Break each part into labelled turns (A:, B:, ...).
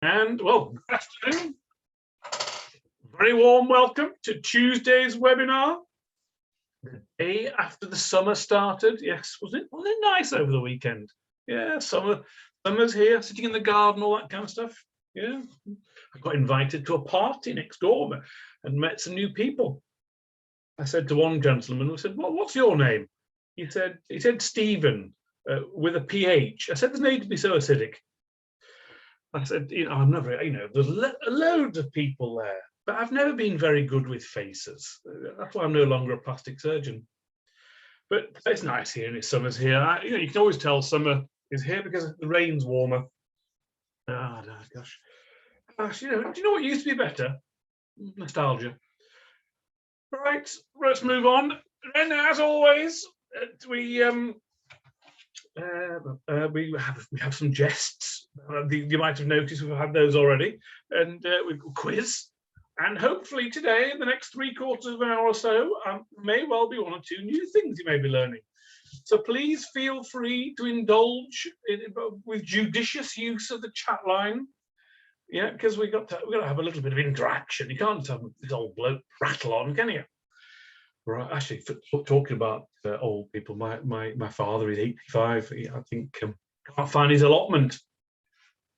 A: And well, good afternoon. Very warm welcome to Tuesday's webinar. The day after the summer started. Yes, wasn't it nice over the weekend? Yeah, summer's here, sitting in the garden, all that kind of stuff. Yeah, I got invited to a party next door and met some new people. I said to one gentleman, I said, what's your name? He said Stephen with a PH. I said, there's no need to be so acidic. I said, I'm never, there's loads of people there, but I've never been very good with faces. That's why I'm no longer a plastic surgeon. But it's nice here and it's summer's here. You can always tell summer is here because the rain's warmer. Ah, oh, gosh. Do you know what used to be better? Nostalgia. All right, let's move on. And as always, we have some guests. You might have noticed we've had those already, and we've got a quiz. And hopefully today, in the next 3/4 of an hour or so, may well be one or two new things you may be learning. So please feel free to indulge with judicious use of the chat line. Yeah, because we've got to have a little bit of interaction. You can't just have this old bloke rattle on, can you? Right, actually, talking about old people, my father is 85. I think can't find his allotment.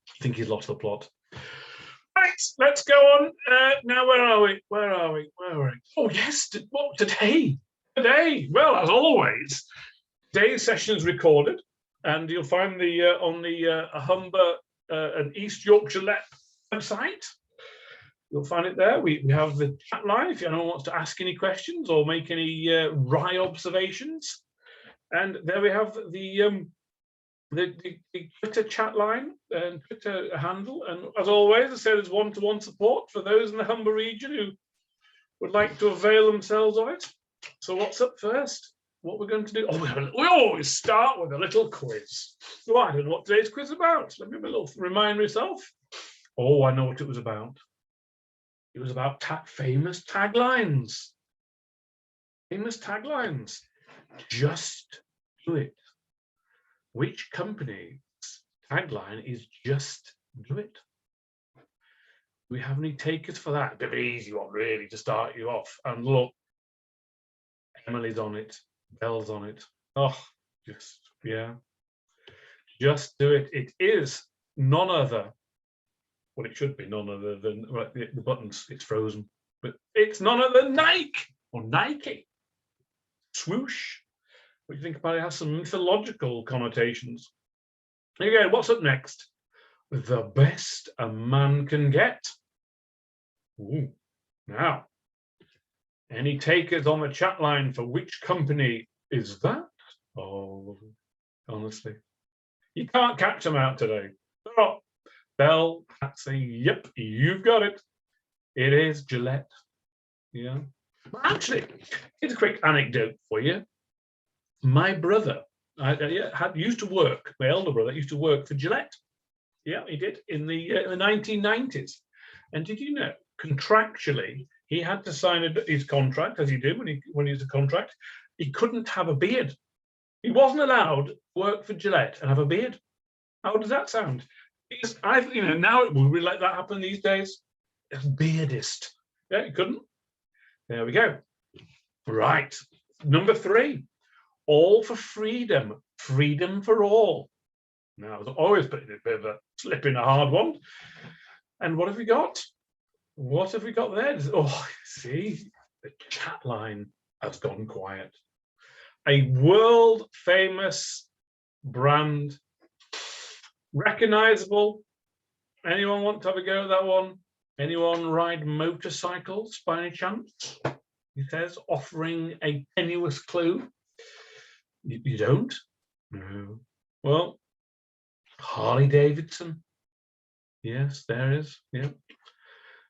A: I think he's lost the plot. Right, let's go on. Now, where are we? Oh, yes, what, today? Well, as always, today's session is recorded, and you'll find on the Humber and East Yorkshire website. You'll find it there. We have the chat line if anyone wants to ask any questions or make any wry observations. And there we have the Twitter chat line and Twitter handle. And as always, I say there's one-to-one support for those in the Humber region who would like to avail themselves of it. So what's up first? What we're going to do? Oh, we always start with a little quiz. So I don't know what today's quiz is about. Let me remind myself. Oh, I know what it was about. It was about famous taglines. Famous taglines. Just do it. Which company's tagline is just do it? Do we have any takers for that? A bit of an easy one, really, to start you off. And look, Emily's on it. Belle's on it. Oh, just do it. It is none other. Well, it should be none other than the buttons. It's frozen, but it's none other than Nike or Nike. Swoosh. What do you think about it? It has some mythological connotations. There you go. What's up next? The best a man can get. Ooh. Now, any takers on the chat line for which company is that? Oh, honestly, you can't catch them out today. Oh. Belle, say, yep, you've got it. It is Gillette. Yeah. Well, actually, here's a quick anecdote for you. My brother used to work. My elder brother used to work for Gillette. Yeah, he did in the 1990s. And did you know, contractually, he had to sign his contract, as he did when he was a contract. He couldn't have a beard. He wasn't allowed to work for Gillette and have a beard. How does that sound? Because now it would let that happen these days. It's beardist. Yeah, it couldn't. There we go. Right. Number 3. All for freedom. Freedom for all. Now, there's always a bit of a slip in a hard one. And what have we got? What have we got there? Oh, see, the chat line has gone quiet. A world famous brand. Recognizable. Anyone want to have a go at that one? Anyone ride motorcycles by any chance? He says, offering a tenuous clue. You don't? No. Well, Harley Davidson. Yes, there is. Yeah.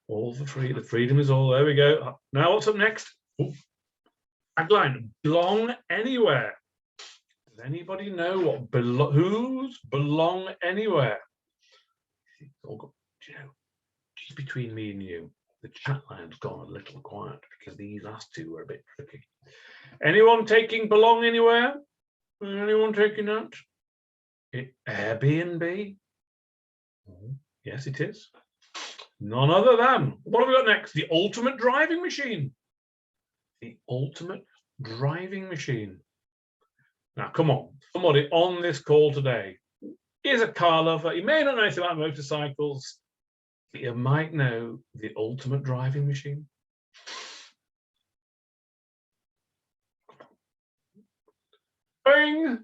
A: All for free. The freedom is all. There we go. Now what's up next? Tagline, belong anywhere. Does anybody know what who's belong anywhere? Just between me and you, the chat line's gone a little quiet because these last two were a bit tricky. Anyone taking belong anywhere? Anyone taking that? Airbnb? Yes, it is. None other than, what have we got next? The ultimate driving machine. The ultimate driving machine. Now, come on, somebody on this call today is a car lover. You may not know anything about motorcycles, but you might know the ultimate driving machine. Going,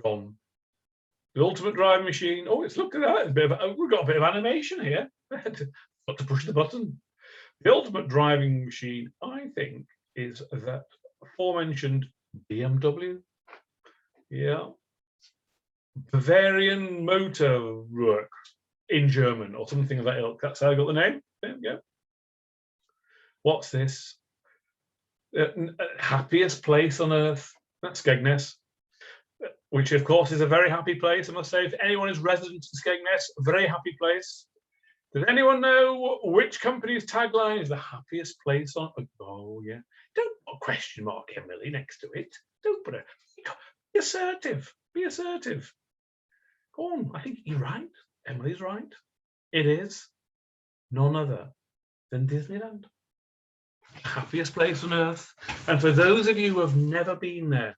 A: gone. The ultimate driving machine. Oh, it's look at that. We've got a bit of animation here. Got to push the button. The ultimate driving machine, I think, is that aforementioned BMW. Yeah. Bavarian Motor Work in German or something of that ilk. That's how I got the name. There we go. What's this? Happiest place on earth. That's Skegness, which of course is a very happy place. I must say, if anyone is resident in Skegness, a very happy place. Does anyone know which company's tagline is the happiest place on earth? Oh yeah. Don't put a question mark, Emily, next to it. Don't put a. Be assertive. Be assertive. Go on. I think you're right. Emily's right. It is none other than Disneyland. The happiest place on earth. And for those of you who have never been there,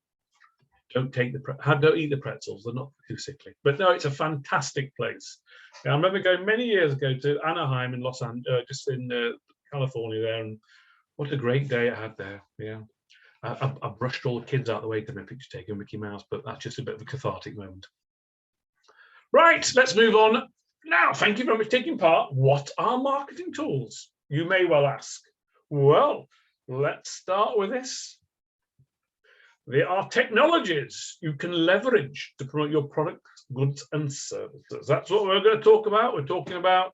A: don't eat the pretzels. They're not too sickly. But no, it's a fantastic place. I remember going many years ago to Anaheim in Los Angeles, just in California there, and what a great day I had there. Yeah, I brushed all the kids out the way to my picture taken Mickey Mouse, but that's just a bit of a cathartic moment. Right, let's move on. Now, thank you very much for taking part. What are marketing tools? You may well ask. Well, let's start with this. There are technologies you can leverage to promote your products, goods, and services. That's what we're going to talk about. We're talking about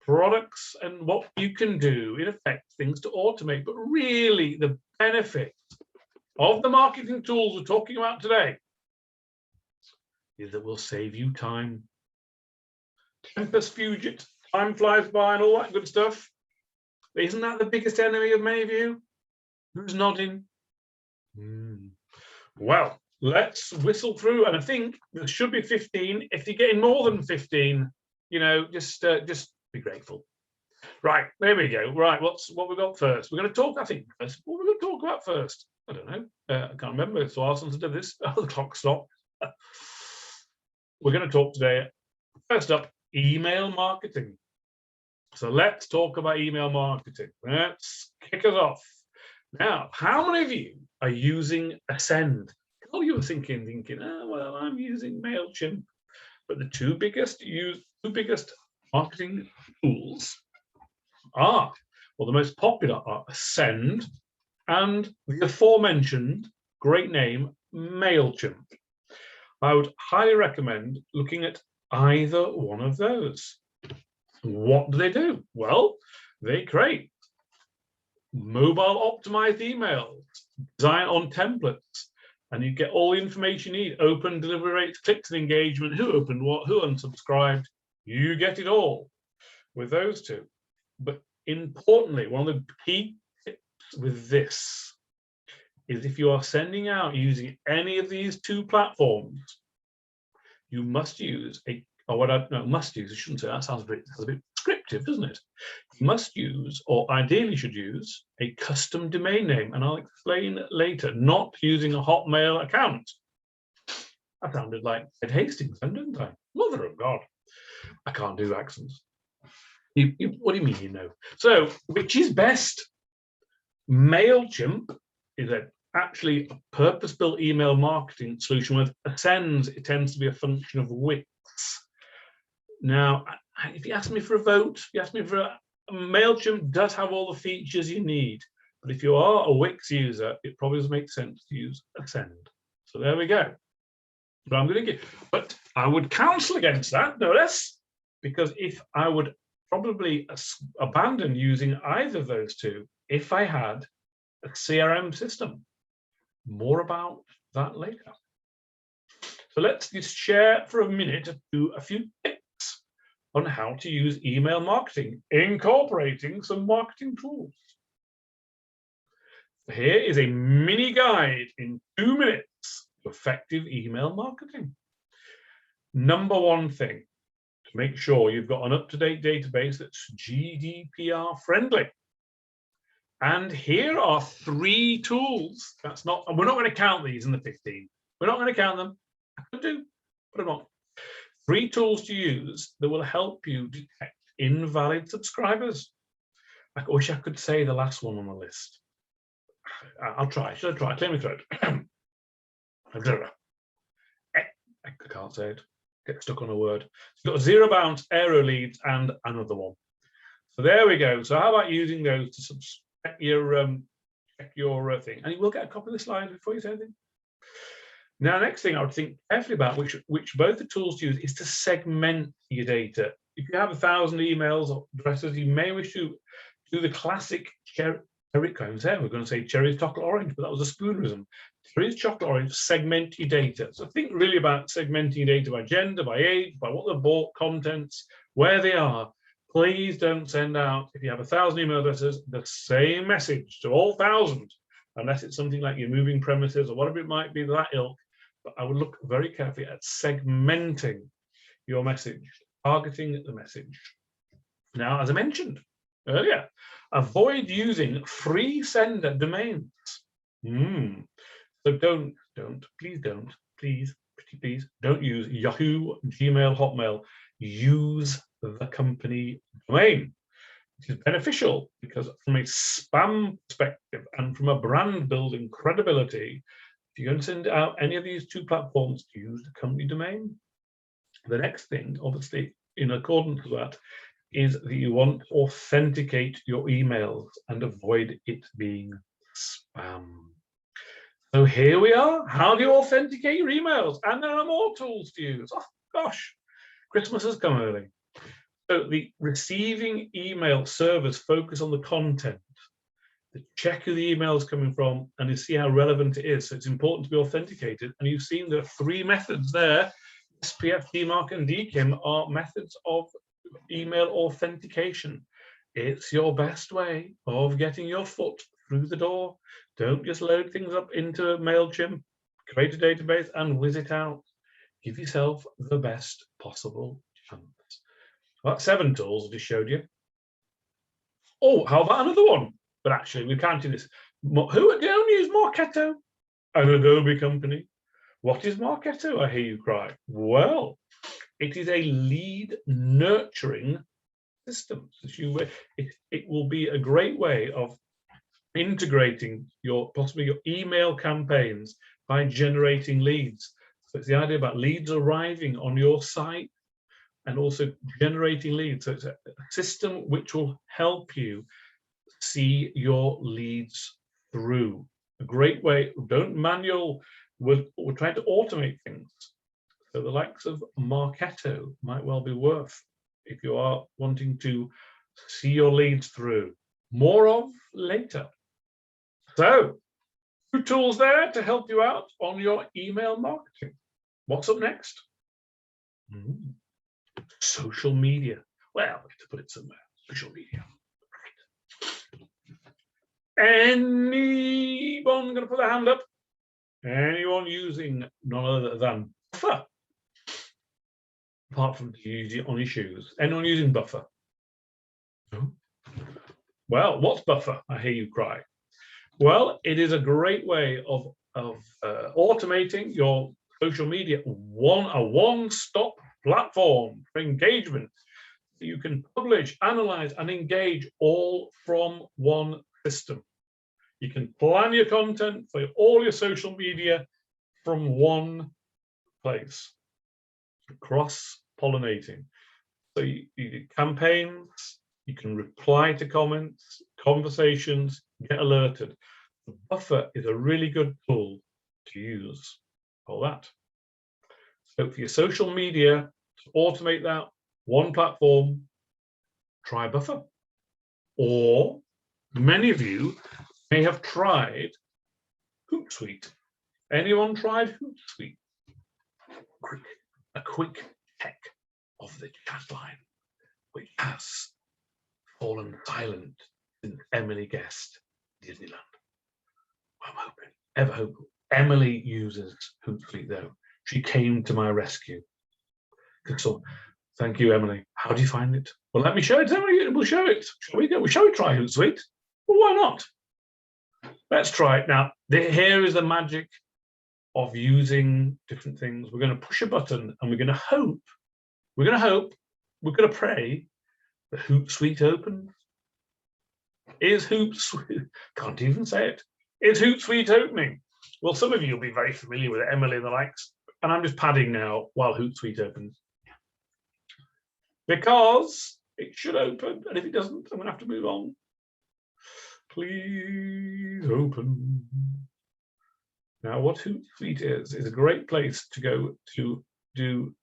A: products and what you can do, in effect, things to automate. But really, the benefit of the marketing tools we're talking about today is that will save you time. Tempus fugit, time flies by and all that good stuff. Isn't that the biggest enemy of many of you? Who's nodding? Well, let's whistle through, and I think there should be 15. If you're getting more than 15, you know, just be grateful. Right, there we go. Right, what we got first? We're going to talk. I think first. What we're going to talk about first? I don't know. I can't remember. It's a while since I did this. Oh, the clock stopped. We're going to talk today. First up, email marketing. So let's talk about email marketing. Let's kick us off. Now, how many of you are using Ascend? Oh, you were thinking, oh, well, I'm using MailChimp. But the two biggest marketing tools are, well, the most popular are Ascend and the aforementioned, great name, MailChimp. I would highly recommend looking at either one of those. What do? Well, they create mobile optimized emails, design on templates, and you get all the information you need. Open, delivery rates, clicks and engagement, who opened what, who unsubscribed. You get it all with those two. But importantly, one of the key tips with this is if you are sending out using any of these two platforms, you must use I shouldn't say that, sounds a bit descriptive, doesn't it? You must use, or ideally should use, a custom domain name, and I'll explain later, not using a Hotmail account. I sounded like Ed Hastings then, didn't I? Mother of God. I can't do accents. What do you mean you know? So, which is best? MailChimp is actually a purpose-built email marketing solution with Ascend. It tends to be a function of Wix. Now, if you ask me for a vote, MailChimp does have all the features you need. But if you are a Wix user, it probably does make sense to use Ascend. So there we go. But I would counsel against that, no less, because if I would probably abandon using either of those two if I had a CRM system. More about that later. So let's just share for a minute a few tips on how to use email marketing, incorporating some marketing tools. Here is a mini guide in 2 minutes to effective email marketing. Number one thing, to make sure you've got an up-to-date database that's GDPR friendly. And here are 3 tools. That's not, and we're not going to count these in the 15. We're not going to count them. I could do, but I'm not. 3 tools to use that will help you detect invalid subscribers. I wish I could say the last one on the list. I'll try. Should I try? Clear my throat. I can't say it. Get stuck on a word. It's got zero bounce, aero leads, and another one. So there we go. So how about using those to check your thing, and you will get a copy of the slides before you say anything. Now, next thing I would think carefully about, which both the tools to use, is to segment your data. If you have 1,000 emails or addresses, you may wish to do the classic cherry. We're going to say cherry chocolate orange, but that was a spoonerism. Cherry chocolate orange, segment your data. So think really about segmenting your data by gender, by age, by what they've bought, contents, where they are. Please don't send out, if you have 1,000 email addresses, the same message to all 1,000, unless it's something like you're moving premises or whatever it might be, that ilk. But I would look very carefully at segmenting your message, targeting the message. Now, as I mentioned earlier, avoid using free sender domains. So please don't use Yahoo, Gmail, Hotmail. Use the company domain. It is beneficial because from a spam perspective and from a brand building credibility, if you're going to send out any of these 2 platforms, use the company domain. The next thing, obviously, in accordance with that, is that you want to authenticate your emails and avoid it being spam. So here we are. How do you authenticate your emails? And there are more tools to use. Oh, gosh, Christmas has come early. So the receiving email servers focus on the content. They check who the email is coming from and you see how relevant it is. So it's important to be authenticated. And you've seen there are 3 methods there. SPF, DMARC, and DKIM are methods of email authentication. It's your best way of getting your foot through the door. Don't just load things up into MailChimp, create a database and whiz it out. Give yourself the best possible chance. Well, that's 7 tools I just showed you. Oh, how about another one? But actually, we can't do this. Who don't use Marketo? An Adobe company. What is Marketo? I hear you cry. Well, it is a lead nurturing system. It will be a great way of integrating possibly your email campaigns by generating leads. So it's the idea about leads arriving on your site and also generating leads. So it's a system which will help you see your leads through. A great way. Don't manual. We're trying to automate things. So the likes of Marketo might well be worth if you are wanting to see your leads through. More of later. So 2 tools there to help you out on your email marketing. What's up next? Social media. Well, we have to put it somewhere. Social media. Anyone going to put their hand up? Anyone using none other than Buffer? Apart from using it on your shoes. Anyone using Buffer? No? Well, what's Buffer? I hear you cry. Well, it is a great way of automating your social media. A one-stop platform for engagement. You can publish, analyze, and engage all from one system. You can plan your content for all your social media from one place, cross-pollinating. So you do campaigns, you can reply to comments, conversations, get alerted. The Buffer is a really good tool to use for that. So for your social media, to automate that, one platform, try Buffer. Or many of you may have tried Hootsuite. Anyone tried Hootsuite? A quick check of the chat line, which has fallen silent since Emily guessed Disneyland. I'm ever hoping. Emily uses Hootsuite though. She came to my rescue. So, thank you, Emily. How do you find it? Well, let me show it. We'll show it. Shall we go? Shall we try Hootsuite? Well, why not? Let's try it now. Here is the magic of using different things. We're going to push a button, and we're going to hope. We're going to hope. We're going to pray that Hootsuite opens. Is Hootsuite? Can't even say it. Is Hootsuite opening? Well, some of you will be very familiar with Emily and the likes, and I'm just padding now while Hootsuite opens. Because it should open, and if it doesn't, I'm going to have to move on. Please open. Now, what Hootsuite is a great place to go to do.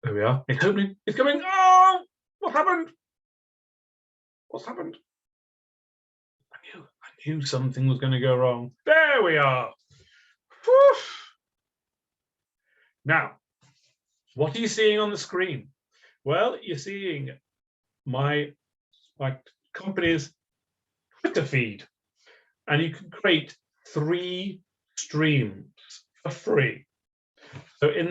A: There we are. It's opening. It's coming. Oh, what happened? What's happened? I knew something was going to go wrong. There we are. Whew. Now, what are you seeing on the screen? Well, you're seeing my company's Twitter feed, and you can create 3 streams for free. So in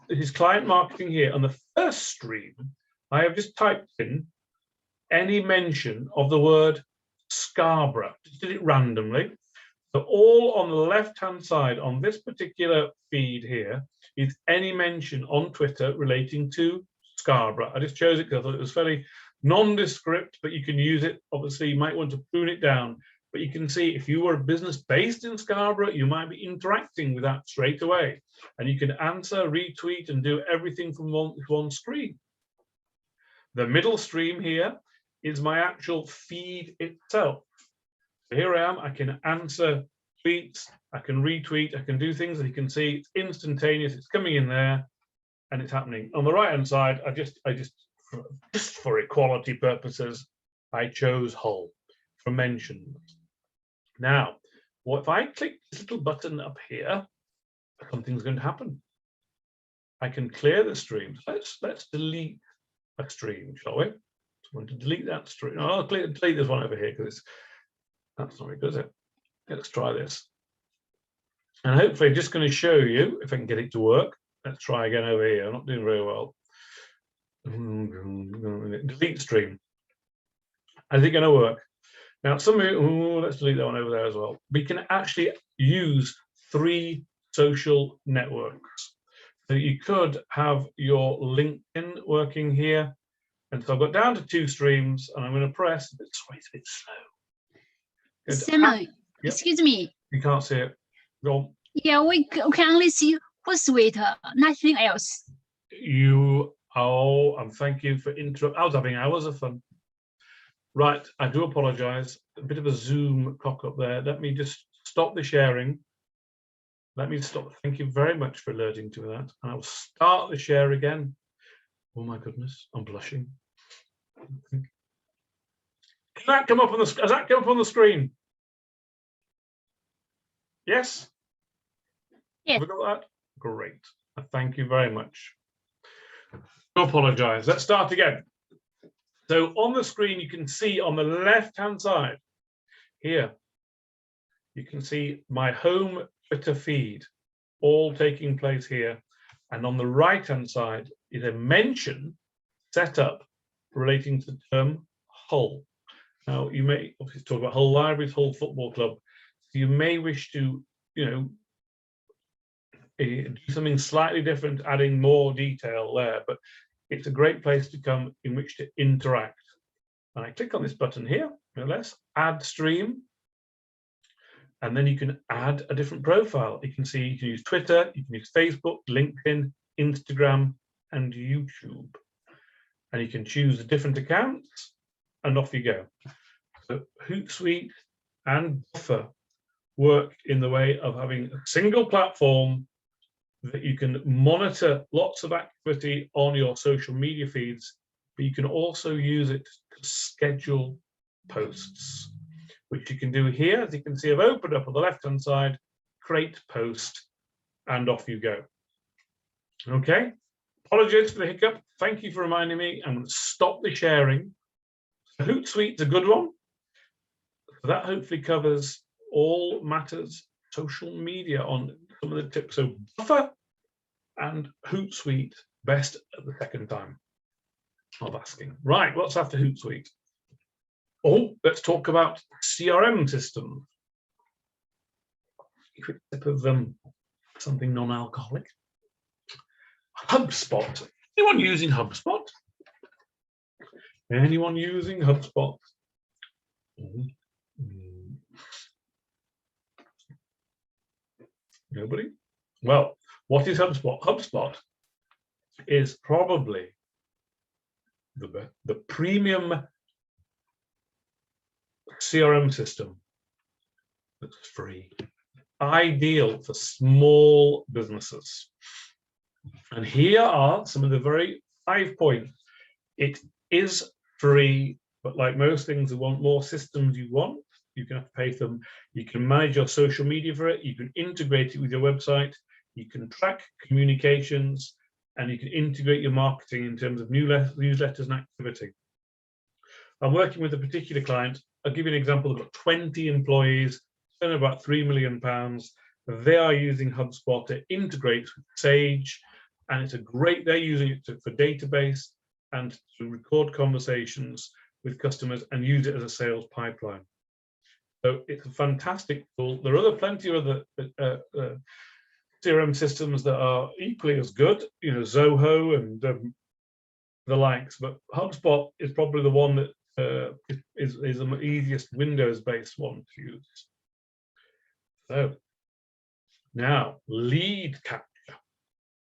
A: this client marketing here, on the first stream, I have just typed in any mention of the word Scarborough. Just did it randomly. So all on the left-hand side on this particular feed here is any mention on Twitter relating to Scarborough. I just chose it because I thought it was fairly nondescript, but you can use it. Obviously, you might want to prune it down, but you can see if you were a business based in Scarborough, you might be interacting with that straight away. And you can answer, retweet, and do everything from one screen. The middle stream here is my actual feed itself. So here I am, I can answer tweets, I can retweet, I can do things that you can see. It's instantaneous, it's coming in there, and it's happening. On the right-hand side, I just for equality purposes, I chose Hull for mentions. Now, what if I click this little button up here, something's going to happen. I can clear the stream. Let's delete a stream, shall we? I want to delete that stream. No, I'll delete this one over here because that's not very good, is it? Let's try this. And hopefully, just going to show you if I can get it to work. Let's try again over here. I'm not doing very well. Delete stream. Is it going to work? Now, let's delete that one over there as well. We can actually use 3 social networks. So you could have your LinkedIn working here. And so I've got down to 2 streams, and I'm going to press. Sorry, it's a bit slow.
B: Simon,
A: Yep.
B: excuse me.
A: You can't see it. Go on.
B: Yeah, we can only see Hootsuite, nothing else.
A: And thank you for interrupting. I was having hours of fun. Right, I do apologize. A bit of a Zoom cock up there. Let me just stop the sharing. Let me stop. Thank you very much for alerting to that. And I will start the share again. Oh my goodness, I'm blushing. Can that come up on the? Has that come up on the screen? Yes.
B: Yes.
A: Have we got that? Great. Thank you very much. I apologize. Let's start again. So on the screen, you can see on the left-hand side here, you can see my home Twitter feed all taking place here. And on the right-hand side is a mention set up relating to the term Hull. Now, you may obviously talk about Hull Libraries, Hull Football Club. So you may wish to, do something slightly different, adding more detail there, but it's a great place to come in which to interact. And I click on this button here, let's add stream. And then you can add a different profile. You can see you can use Twitter, you can use Facebook, LinkedIn, Instagram, and YouTube. And you can choose the different accounts, and off you go. So Hootsuite and Buffer work in the way of having a single platform that you can monitor lots of activity on your social media feeds, but you can also use it to schedule posts, which you can do here. As you can see, I've opened up on the left-hand side, create post, and off you go. Okay, apologies for the hiccup. Thank you for reminding me. I'm going to stop the sharing. Hootsuite's a good one. So that hopefully covers all matters social media on some of the tips. So Buffer and Hootsuite best at the second time of asking. Right, what's after Hootsuite? Oh, let's talk about CRM systems. A quick sip of something non-alcoholic. HubSpot. Anyone using HubSpot? Anyone using HubSpot? Nobody? Well, what is HubSpot? HubSpot is probably the premium CRM system that's free, ideal for small businesses. And here are some of the very 5 points. It is free, but like most things, you want more systems you want, you can have to pay them. You can manage your social media for it. You can integrate it with your website. You can track communications, and you can integrate your marketing in terms of newsletters and activity. I'm working with a particular client. I'll give you an example. They've got 20 employees, spend about £3 million. They are using HubSpot. It integrates with Sage, and it's a great, they're using it for database and to record conversations with customers and use it as a sales pipeline. So it's a fantastic tool. There are plenty of other CRM systems that are equally as good, you know, Zoho and the likes, but HubSpot is probably the one that is the easiest Windows-based one to use. So now lead capture.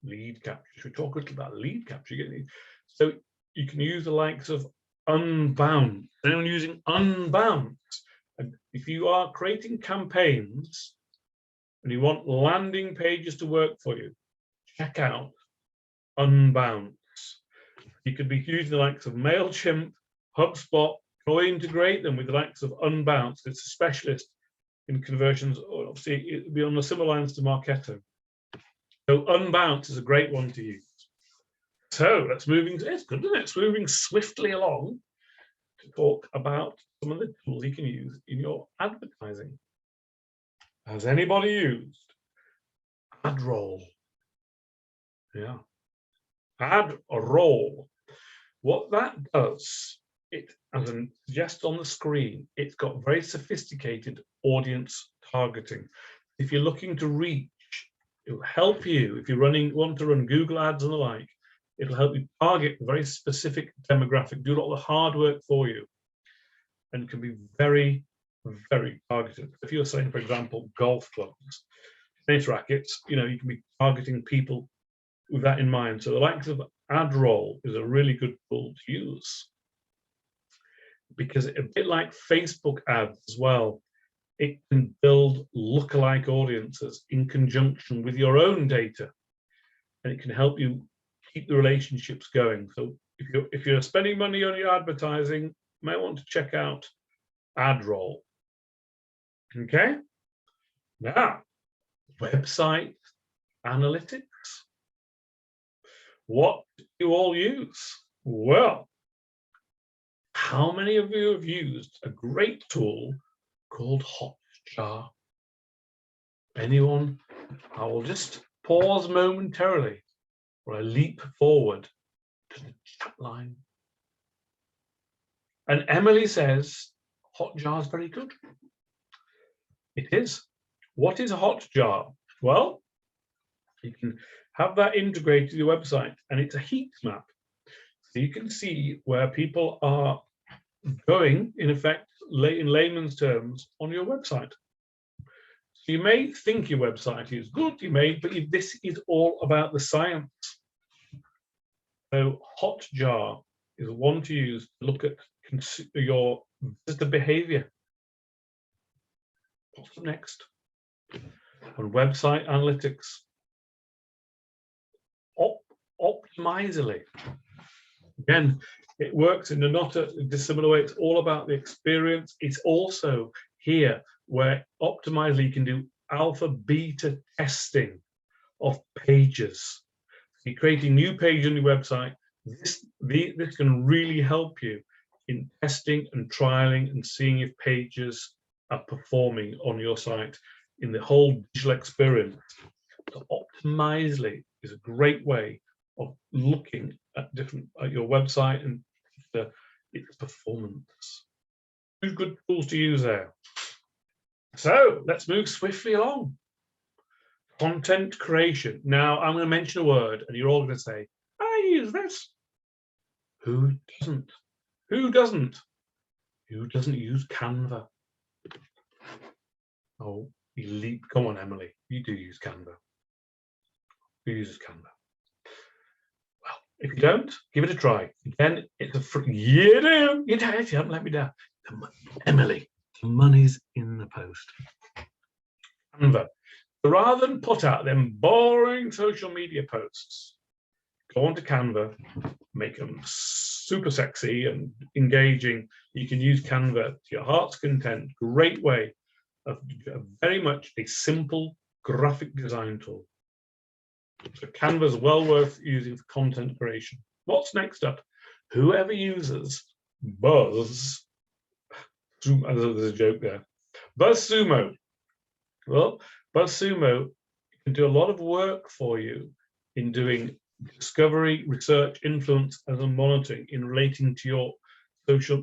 A: Lead capture. Should we talk a little about lead capture? So you can use the likes of Unbound. Anyone using Unbound? And if you are creating campaigns and you want landing pages to work for you, check out Unbound. You could be using the likes of MailChimp, HubSpot, or integrate them with the likes of Unbound. It's a specialist in conversions, or obviously it would be on the similar lines to Marketo. So Unbound is a great one to use. So let's moving. It's good, isn't it? It's moving swiftly along to talk about some of the tools you can use in your advertising. Has anybody used AdRoll? Yeah, AdRoll. What that does, it, as it suggests on the screen, it's got very sophisticated audience targeting. If you're looking to reach, it will help you. If you want to run Google ads and the like, it'll help you target a very specific demographic, do all the hard work for you, and can be very, very targeted. If you're saying, for example, golf clubs, tennis rackets, you know, you can be targeting people with that in mind. So the likes of AdRoll is a really good tool to use, because a bit like Facebook ads as well, it can build lookalike audiences in conjunction with your own data, and it can help you keep the relationships going. So if you're spending money on your advertising, you might want to check out AdRoll. Okay, now website analytics. What do you all use? Well, how many of you have used a great tool called Hotjar? Anyone? I will just pause momentarily or I leap forward to the chat line. And Emily says, Hotjar is very good. It is. What is a Hotjar? Well, you can have that integrated to your website, and it's a heat map. So you can see where people are going, in effect, in layman's terms, on your website. So you may think your website is good, but this is all about the science. So Hotjar is one to use to look at your visitor behavior. What's next? On website analytics. Optimizely. Again, it works in a not a dissimilar way. It's all about the experience. It's also here where Optimizely can do alpha beta testing of pages. You're creating new page on your website. This can really help you in testing and trialing and seeing if pages are performing on your site in the whole digital experience. So Optimizely is a great way of looking at your website and its performance. Two good tools to use there. So let's move swiftly along. Content creation. Now I'm going to mention a word and you're all going to say, I use this. Who doesn't? Who doesn't? Who doesn't use Canva? Oh, elite. Come on, Emily. You do use Canva. Who uses Canva? Well, if you don't, give it a try. Again, it's a free. You do. You haven't let me down. Emily, the money's in the post. Canva. So rather than put out them boring social media posts, go onto Canva, make them super sexy and engaging. You can use Canva to your heart's content. Great way of very much a simple graphic design tool. So Canva is well worth using for content creation. What's next up? Whoever uses Buzz, there's a joke there. BuzzSumo. Well, BuzzSumo can do a lot of work for you in doing discovery, research, influence, and monitoring in relating to your social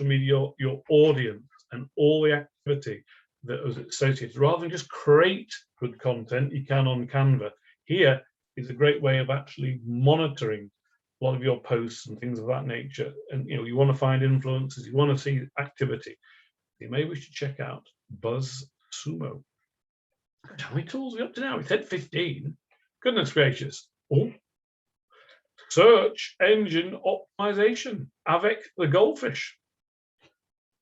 A: media, your audience, and all the activity that was associated. Rather than just create good content, you can on Canva. Here is a great way of actually monitoring a lot of your posts and things of that nature. And you want to find influences, you want to see activity. You may wish to check out BuzzSumo. How many tools are we up to now? We said 15. Goodness gracious. Oh. Search engine optimization. Avec the goldfish.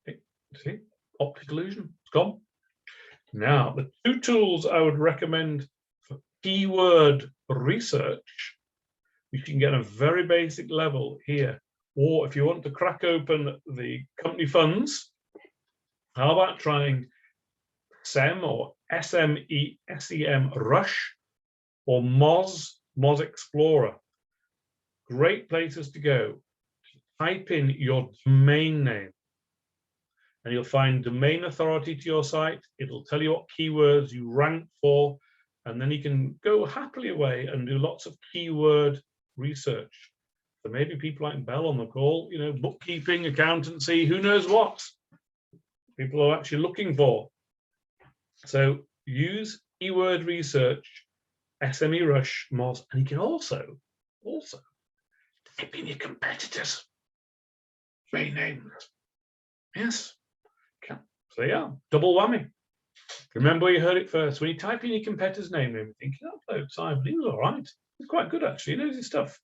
A: See, optical illusion. It's gone. Now, the two tools I would recommend for keyword research, which you can get a very basic level here, or if you want to crack open the company funds, how about trying SEM or SEM Rush or Moz Explorer? Great places to go. Type in your domain name and you'll find domain authority to your site. It'll tell you what keywords you rank for, and then you can go happily away and do lots of keyword research. So maybe people like Bell on the call, bookkeeping, accountancy, who knows what people are actually looking for. So use keyword research, SME Rush, Moz, and you can also type in your competitors' domain names. Yes. So yeah, double whammy. Remember you heard it first. When you type in your competitor's name, you're thinking, I believe it was all right. It's quite good actually. He knows his stuff.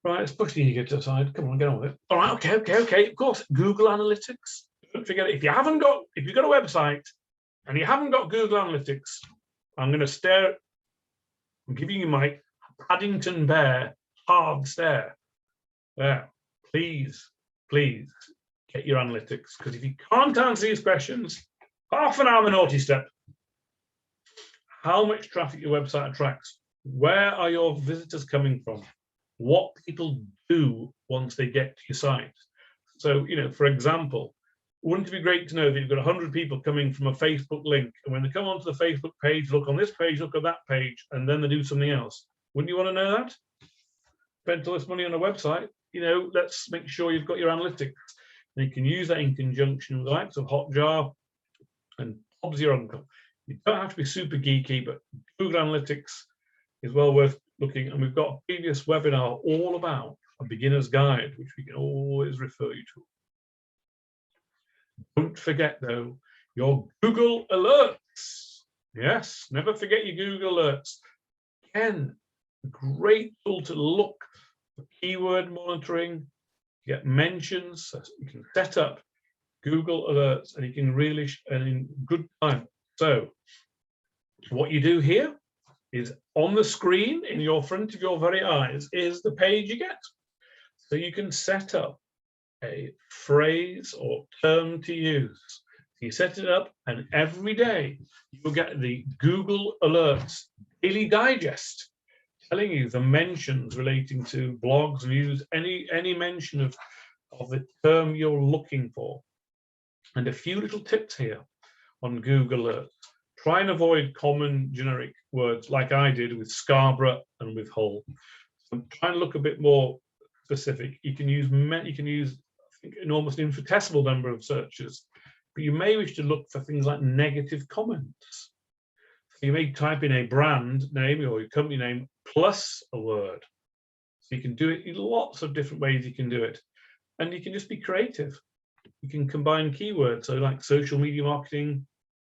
A: Right, let's push the ego to the side. Come on, get on with it. All right, okay. Of course, Google Analytics. Don't forget it. If you've got a website and you haven't got Google Analytics, I'm going to stare. I'm giving you my Paddington Bear hard stare. There, please get your analytics, because if you can't answer these questions, half an hour on the naughty step. How much traffic your website attracts? Where are your visitors coming from? What people do once they get to your site? So, for example, wouldn't it be great to know that you've got 100 people coming from a Facebook link, and when they come onto the Facebook page, look on this page, look at that page, and then they do something else? Wouldn't you want to know that? Spent all this money on a website, let's make sure you've got your analytics. And you can use that in conjunction with the likes of Hotjar and Bob's your uncle. You don't have to be super geeky, but Google Analytics is well worth looking. And we've got a previous webinar all about a beginner's guide, which we can always refer you to. Don't forget, though, your Google Alerts. Yes, never forget your Google Alerts. Again, a great tool to look for keyword monitoring, get mentions. So you can set up Google Alerts and you can really, and in good time. So what you do here is on the screen in your front of your very eyes is the page you get. So you can set up a phrase or term to use. You set it up and every day you'll get the Google Alerts Daily Digest telling you the mentions relating to blogs, news, any mention of the term you're looking for. And a few little tips here on Google Alerts. try and avoid common generic words like I did with Scarborough and with Hull. So try and look a bit more specific. You can use I think, an almost infinitesimal number of searches, but you may wish to look for things like negative comments. So you may type in a brand name or your company name plus a word. So you can do it in lots of different ways. You can do it, and you can just be creative. You can combine keywords, so like social media marketing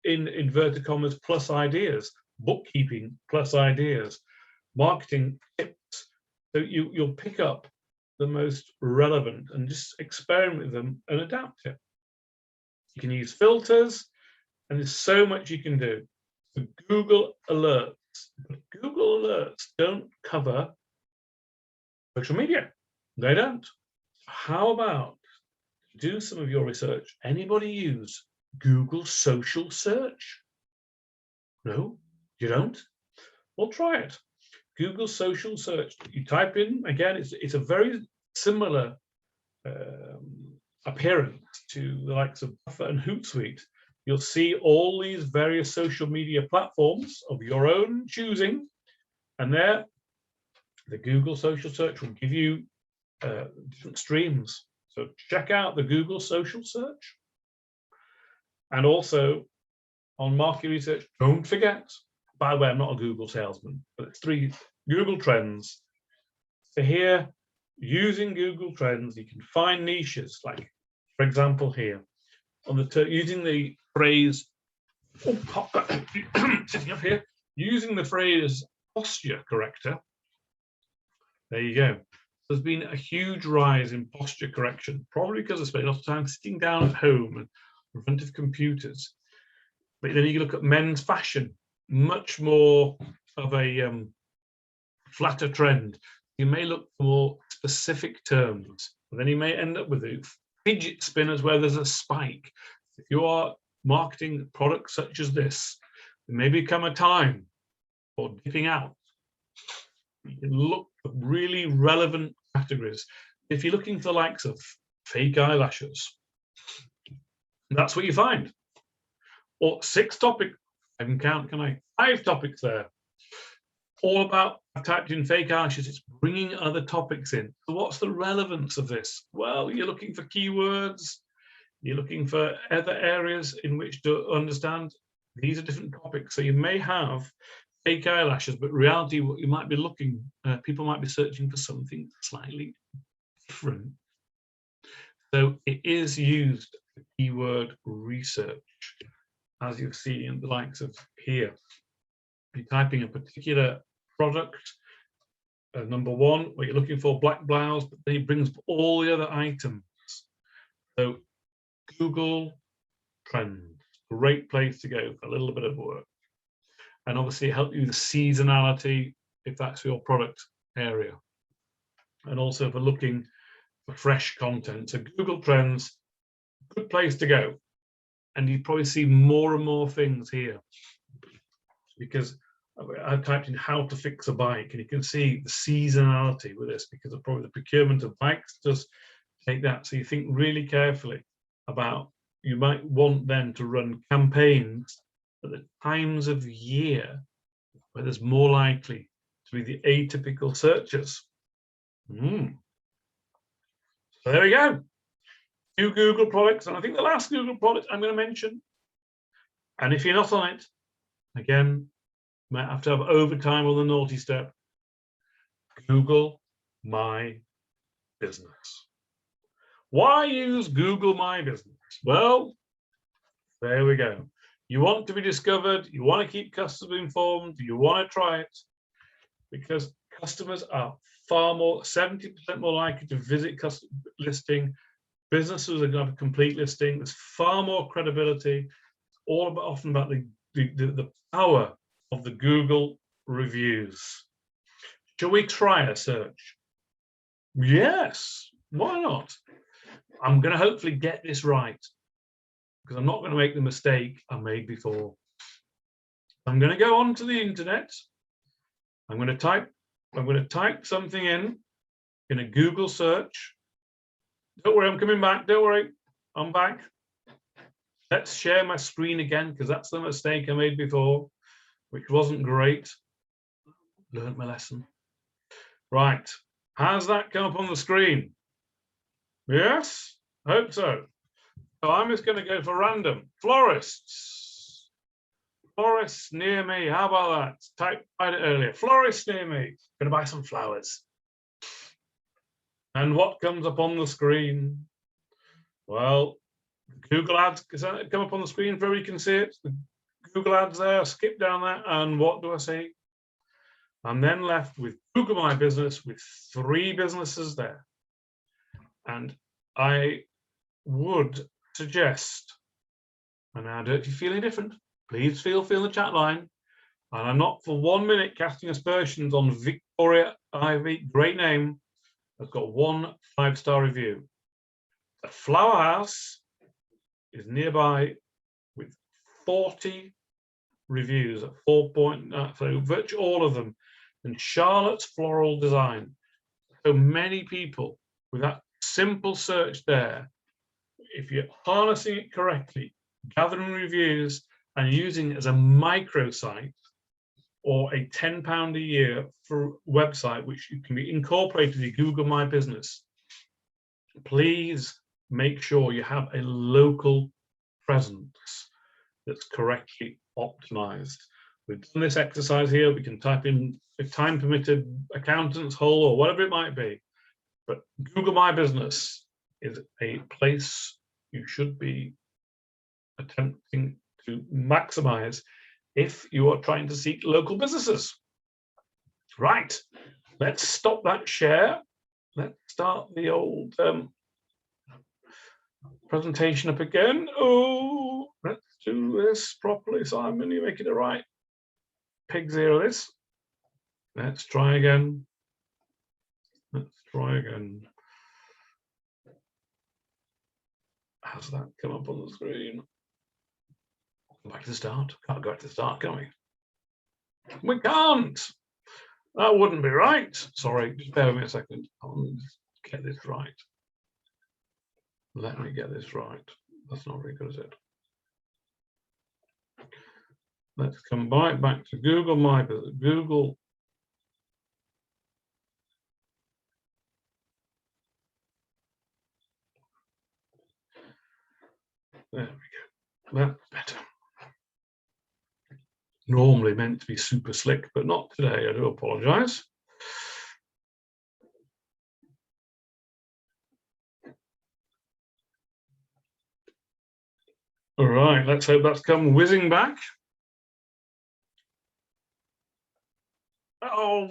A: in inverted commas plus ideas, bookkeeping plus ideas, marketing tips. So you'll pick up the most relevant and just experiment with them and adapt it. You can use filters, and there's so much you can do. So Google Alerts, but Google Alerts don't cover social media. They don't. How about do some of your research? Anybody use Google social search? No, you don't? Well, try it. Google social search. You type in, again, it's a very similar appearance to the likes of Buffer and Hootsuite. You'll see all these various social media platforms of your own choosing, and there, the Google social search will give you different streams. So check out the Google social search. And also on market research, don't forget, by the way, I'm not a Google salesman, but it's 3 Google Trends. So here, using Google Trends, you can find niches, like, for example, here, on the using the phrase, sitting up here, using the phrase posture corrector. There you go. There's been a huge rise in posture correction, probably because I spent a lot of time sitting down at home and in front of computers. But then you look at men's fashion, much more of a flatter trend. You may look for more specific terms, and then you may end up with the fidget spinners where there's a spike. If you are marketing products such as this, there may become a time for dipping out. You can look for really relevant categories. If you're looking for the likes of fake eyelashes, that's what you find. Or 6 topics, I can count, can I? 5 topics there. All about, I've typed in fake eyelashes, it's bringing other topics in. So what's the relevance of this? Well, you're looking for keywords, you're looking for other areas in which to understand these are different topics. So you may have fake eyelashes, but reality, what you might be looking, people might be searching for something slightly different. So it is used for keyword research, as you see in the likes of here. You're typing a particular product, number 1, what you're looking for, black blouse, but then it brings up all the other items. So Google Trends, great place to go for a little bit of work. And obviously help you with seasonality if that's your product area. And also for looking for fresh content. So Google Trends, good place to go. And you probably see more and more things here, because I've typed in how to fix a bike, and you can see the seasonality with this, because of probably the procurement of bikes does take that. So you think really carefully about, you might want then to run campaigns at the times of year where there's more likely to be the atypical searches. So there we go. 2 Google products, and I think the last Google product I'm going to mention, and if you're not on it, again, might have to have overtime on the naughty step. Google My Business. Why use Google My Business? Well, there we go. You want to be discovered, you want to keep customers informed, you want to try it, because customers are far more, 70% more likely to visit customer listing. Businesses are going to have a complete listing. There's far more credibility. It's all about, often about the power of the Google reviews. Shall we try a search? Yes, why not? I'm going to hopefully get this right, because I'm not going to make the mistake I made before. I'm going to go onto the internet. I'm going to type something in a Google search. Don't worry, I'm coming back. Don't worry, I'm back. Let's share my screen again, because that's the mistake I made before, which wasn't great. Learned my lesson. Right, how's that come up on the screen? Yes, I hope so. So I'm just going to go for random. Florists. Florists near me. How about that? Typed it earlier. Florists near me. Going to buy some flowers. And what comes up on the screen? Well, Google ads come up on the screen where you can see it. The Google ads there, skip down that, and what do I see? I'm then left with Google My Business with 3 businesses there. And I would suggest, and now if you feel any different, please feel free in the chat line. And I'm not for 1 minute casting aspersions on Victoria Ivy, great name. I've got 1 5-star review. The Flower House is nearby with 40 reviews at 4.0, so virtually all of them. And Charlotte's Floral Design. So many people with that simple search there, if you're harnessing it correctly, gathering reviews and using it as a microsite or a £10 a year for website, which can be incorporated in Google My Business, please make sure you have a local presence that's correctly optimized. We've done this exercise here. We can type in, if time permitted, accountant's hole or whatever it might be. But Google My Business is a place you should be attempting to maximize if you are trying to seek local businesses. Right, let's stop that share. Let's start the old presentation up again. Oh, let's do this properly, Simon. You're making it right. Pig's ear this. Let's try again. Let's try again. Has that come up on the screen? Back to the start. Can't go back to the start, can we? We can't. That wouldn't be right. Sorry, just bear with me a second. I'll just get this right. Let me get this right. That's not very good, is it? Let's come back to Google My Business. Google. There we go. That's better. Normally meant to be super slick, but not today. I do apologize. All right, let's hope that's come whizzing back. Oh,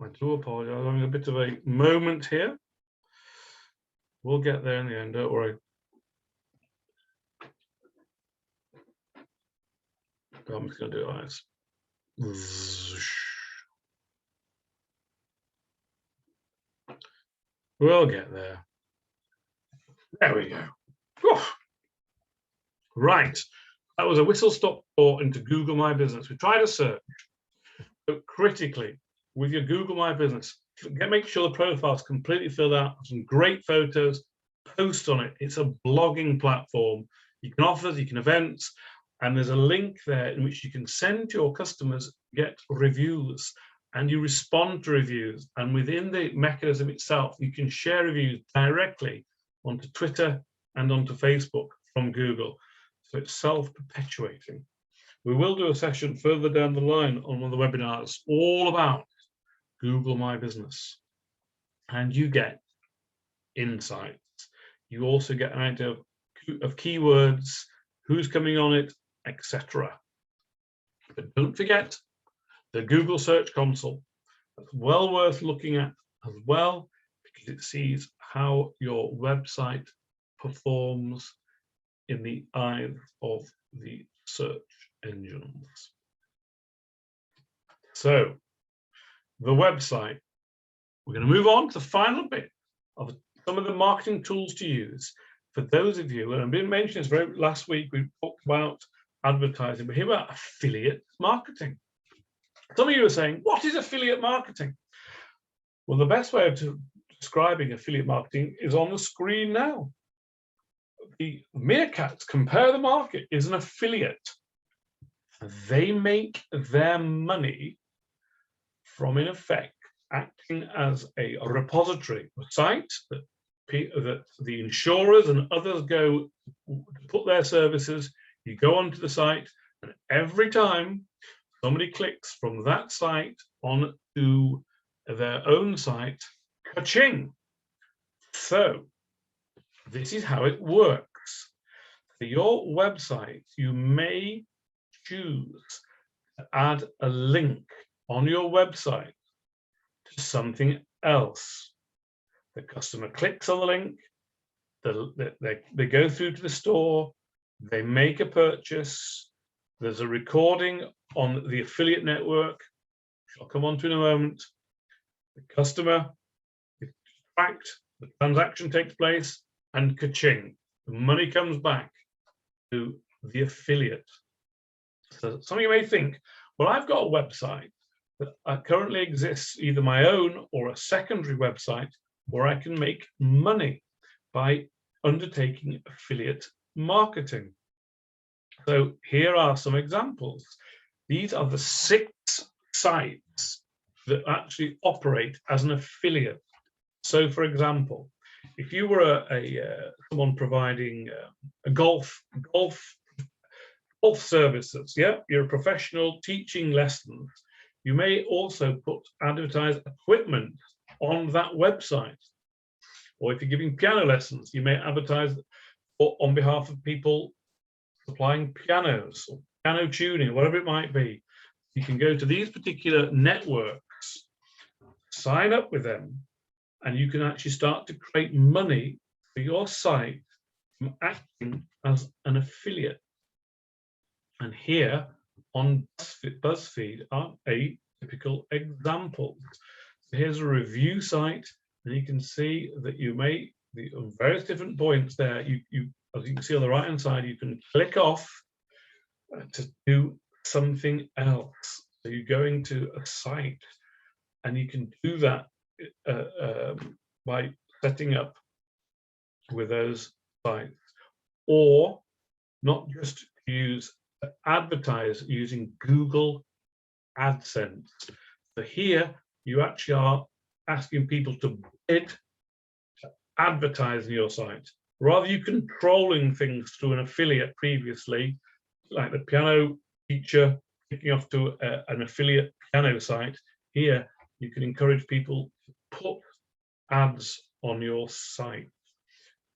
A: I do apologize. I'm having a bit of a moment here. We'll get there in the end, don't worry. I'm just going to do it like this. We'll get there. There we go. Whew. Right, that was a whistle-stop tour into Google My Business. We tried a search, but critically, with your Google My Business, make sure the profile is completely filled out, some great photos, post on it. It's a blogging platform. You can offers, you can events, and there's a link there in which you can send to your customers, get reviews, and you respond to reviews. And within the mechanism itself, you can share reviews directly onto Twitter and onto Facebook from Google. So it's self-perpetuating. We will do a session further down the line on one of the webinars all about Google My Business. And you get insights. You also get an idea of keywords, who's coming on it, etc. But don't forget the Google Search Console. That's well worth looking at as well, because it sees how your website performs in the eyes of the search engines. So the website, we're going to move on to the final bit of some of the marketing tools to use. For those of you, and I've been mentioning this last week, we talked about advertising, but here about affiliate marketing. Some of you are saying, what is affiliate marketing? Well, the best way of describing affiliate marketing is on the screen now. the Meerkats Compare the Market is an affiliate. They make their money from, in effect, acting as a repository, a site that the insurers and others go to put their services. You go onto the site, and every time somebody clicks from that site onto their own site, ka-ching. So this is how it works. For your website, you may choose to add a link on your website to something else. The customer clicks on the link, they go through to the store, they make a purchase, there's a recording on the affiliate network, which I'll come on to in a moment. The customer is tracked, the transaction takes place, and ka-ching, the money comes back to the affiliate. So some of you may think, well, I've got a website that currently exists, either my own or a secondary website, where I can make money by undertaking affiliate marketing. So here are some examples. These are the 6 sites that actually operate as an affiliate. So, for example, if you were someone providing a golf services, yeah, you're a professional teaching lessons, you may also advertise equipment on that website. Or if you're giving piano lessons, you may advertise on behalf of people supplying pianos or piano tuning, whatever it might be. You can go to these particular networks, sign up with them, and you can actually start to create money for your site from acting as an affiliate. And here on BuzzFeed are 8 typical examples. So here's a review site, and you can see that you may, on various different points there, as you can see on the right hand side, you can click off to do something else. So you're going to a site, and you can do that by setting up with those sites, or not just advertise using Google AdSense. So here you actually are asking people to bid to advertise on your site. Rather you controlling things through an affiliate previously, like the piano teacher kicking off to an affiliate piano site, here you can encourage people to put ads on your site.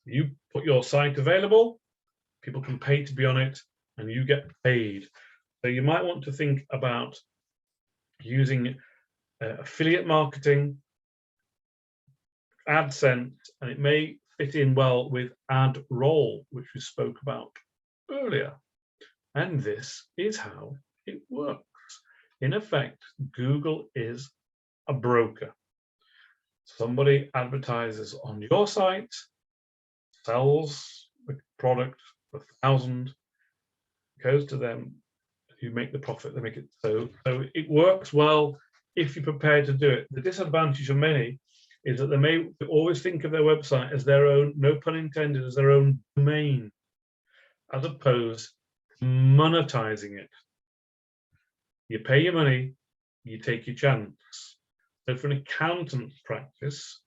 A: You put your site available, people can pay to be on it, and you get paid. So you might want to think about using affiliate marketing, AdSense, and it may fit in well with ad roll, which we spoke about earlier. And this is how it works. In effect, Google is a broker. Somebody advertises on your site, sells the product for $1,000, goes to them, you make the profit, they make it. So it works well if you're prepared to do it. The disadvantage of many is that they may always think of their website as their own, no pun intended, as their own domain, as opposed to monetizing it. You pay your money, you take your chance. So for an accountant's practice,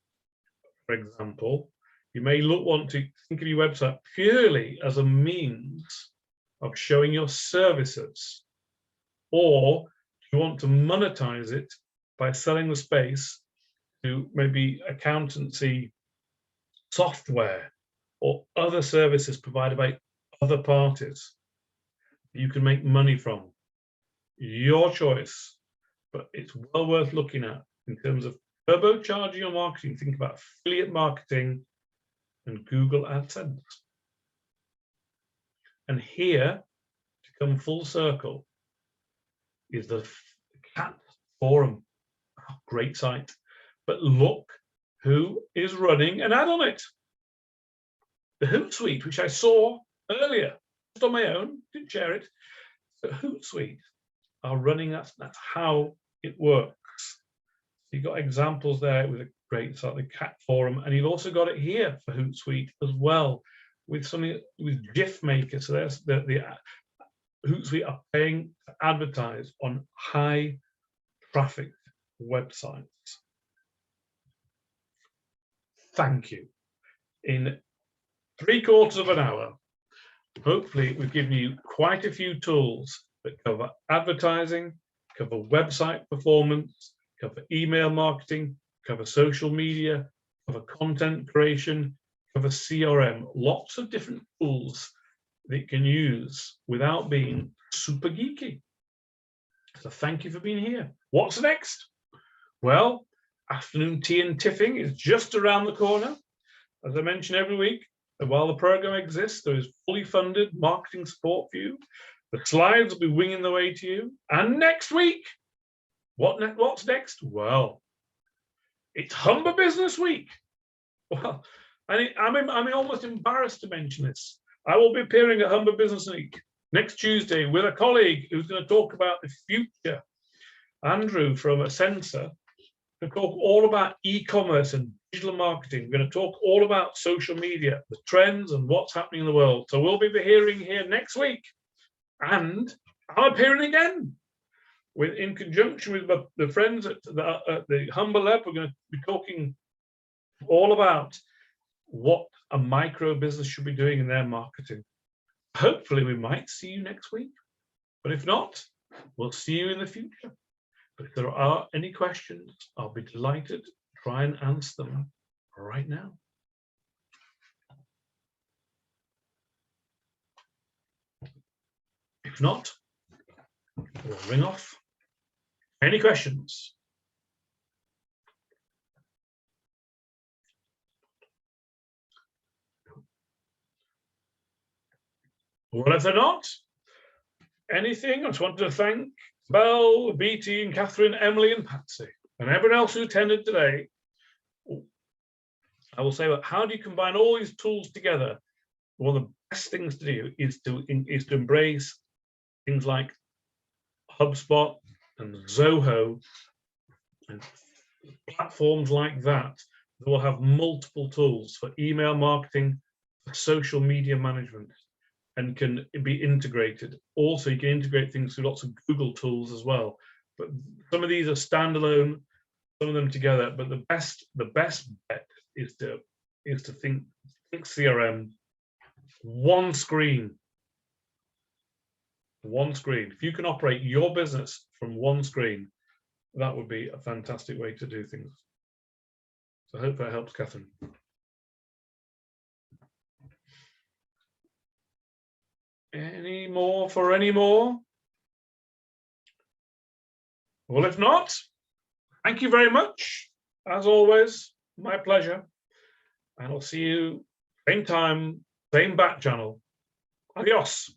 A: for example, you may want to think of your website purely as a means of showing your services, or you want to monetize it by selling the space to maybe accountancy software or other services provided by other parties you can make money from. Your choice, but it's well worth looking at in terms of turbocharging your marketing. Think about affiliate marketing and Google AdSense. And here, to come full circle, is the Cat Forum. Oh, great site. But look who is running an ad on it. The Hootsuite, which I saw earlier, just on my own, didn't share it. But Hootsuite are running that. That's how it works. You've got examples there with a great site, the Cat Forum, and you've also got it here for Hootsuite as well. with something with GIF maker. So there's the Hootsuite are paying to advertise on high traffic websites. Thank you. In 3/4 of an hour, hopefully we've given you quite a few tools that cover advertising, cover website performance, cover email marketing, cover social media, cover content creation, cover CRM, lots of different tools that you can use without being super geeky. So thank you for being here. What's next? Well, afternoon tea and tiffing is just around the corner. As I mention every week, while the program exists, there is fully funded marketing support for you. The slides will be winging the way to you. And next week, what's next? Well, it's Humber Business Week. Well, I'm almost embarrassed to mention this. I will be appearing at Humber Business Week next Tuesday with a colleague who's going to talk about the future. Andrew from Ascensa to talk all about e-commerce and digital marketing. We're going to talk all about social media, the trends and what's happening in the world. So we'll be hearing here next week. And I'm appearing again in conjunction with the friends at the Humber Lab. We're going to be talking all about what a micro business should be doing in their marketing. Hopefully we might see you next week, but if not, we'll see you in the future. But if there are any questions, I'll be delighted to try and answer them right now. If not, we'll ring off. Any questions? Well, if they're not, anything, I just wanted to thank Belle, BT, and Catherine, Emily, and Patsy, and everyone else who attended today. I will say, that how do you combine all these tools together? One of the best things to do is to embrace things like HubSpot and Zoho and platforms like that that will have multiple tools for email marketing, for social media management, and can be integrated. Also, you can integrate things through lots of Google tools as well. But some of these are standalone, some of them together. But the best bet is to think CRM, one screen. One screen. If you can operate your business from one screen, that would be a fantastic way to do things. So I hope that helps, Catherine. Any more for any more? Well, if not, thank you very much. As always, my pleasure. And I'll see you same time, same back channel. Adios.